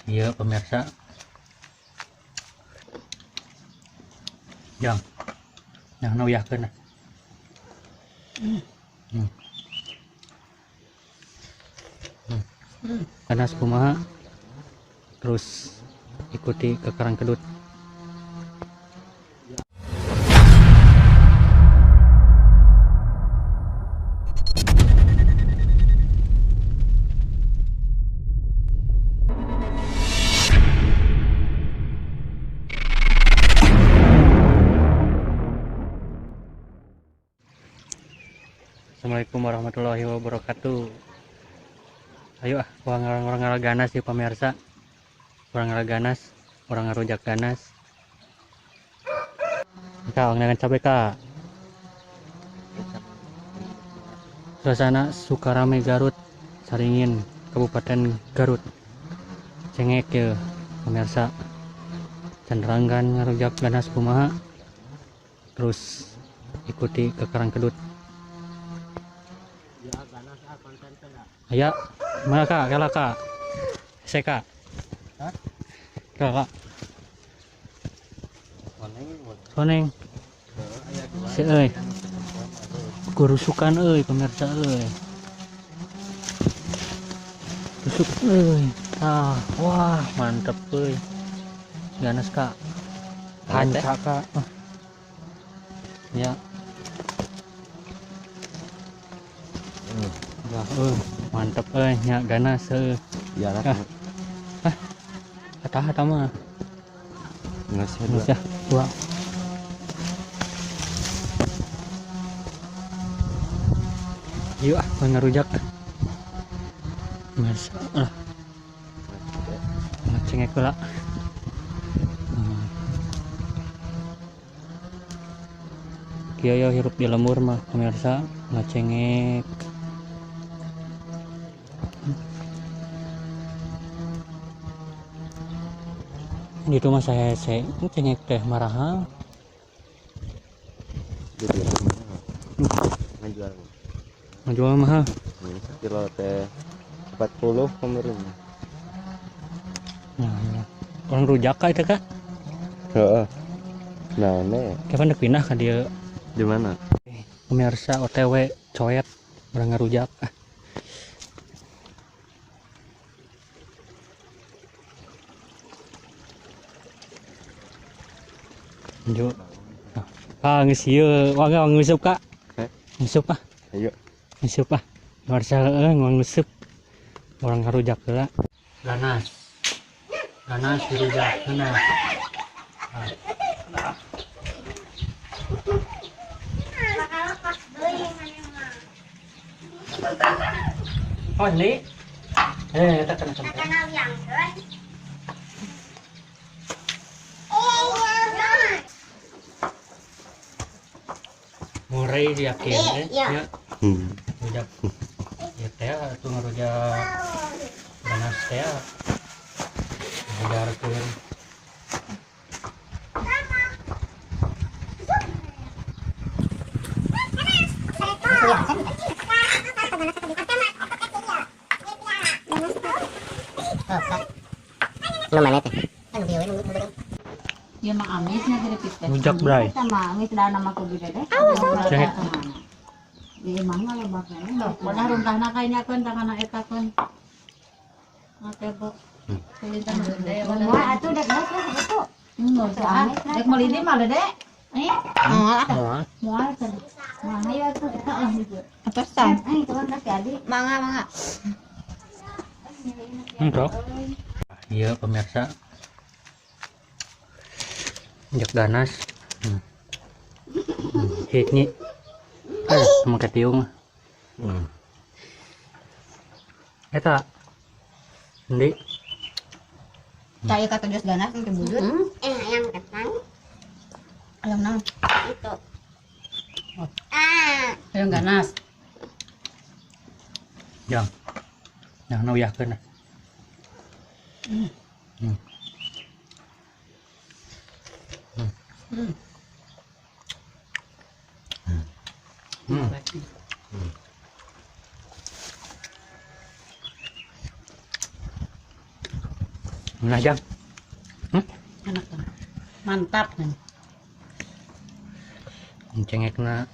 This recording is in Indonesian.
Iya pemirsa, yang nauyahkeun. Panas kumaha, terus ikuti ke Karang Kedut. Assalamualaikum warahmatullahi wabarakatuh. Ayo orang ganas ya pemirsa, orang ganas, orang ngarujak ganas. Kita dengan cabai kak. Suasana Sukarame Garut, Saringin, Kabupaten Garut. Cengek ya pemirsa. Cenderangkan ngarujak ganas kumaha. Terus ikuti ke Karang Kedut. Ya, mana kak? Kala kak? Saya kak? Kak? Koneng. Si euy. Kurusukan euy pemirsa euy. Rusuk euy. Ah, wah, mantep euy. Ganas kak. Panca kak. Ya. Ya, mantap nya ganas ya lah. Kata mah ngasih dua. Yuk ngerujak masalah ngecengek pula. Kieu hirup di lemur mah pemirsa ngecengek. Di rumah saya cengek teh maraha. Menjual mahal. Kilo teh 40 pemerintah. Nah, ya. Orang rujak kah itu kak? Heeh. Nah, nih. Kapan pindah ke dia? Di mana? Pemirsa OTW coet orang ngerujak. Lanjut. Geus ieu, wangga ngeusup kak. Ngeusup ah. Ayo. Ngeusup ah. Warsa ngeusup. Orang ngarujak heula. Ganas dirujak heuna. Oh ini? Kita kena sampai. Murai yakin ya. Rujak. Ya teh atuh ngarujak ganas teh. Ngajarkeun. Mana teh? Ya mah amisnya dari pipet. Rujak bray. Sama amis dah nama ku bida deh. Cengek. Di mana lo baknya? Pada runtahna kayaknya kan tangan eta kan. Ate bok. Kulitan gede. Wah, atuh dek geus lah itu. Enggak usah. Dek melidi mah deh. Moal. Mual kan. Mana ya tuh eta lah gitu. Pesan. Itu kan kasih adik. Mangga. Entok. Iya pemirsa. Jak ganas. Hikni. Sama ketiung. Eta. Endi? Cai kata geus ganas ke budut. Yang ketang Ayam naon? itu. Yang ganas. Yang nauyahkeun. Nah jang. Enak kan. Mantap kan. Cengekna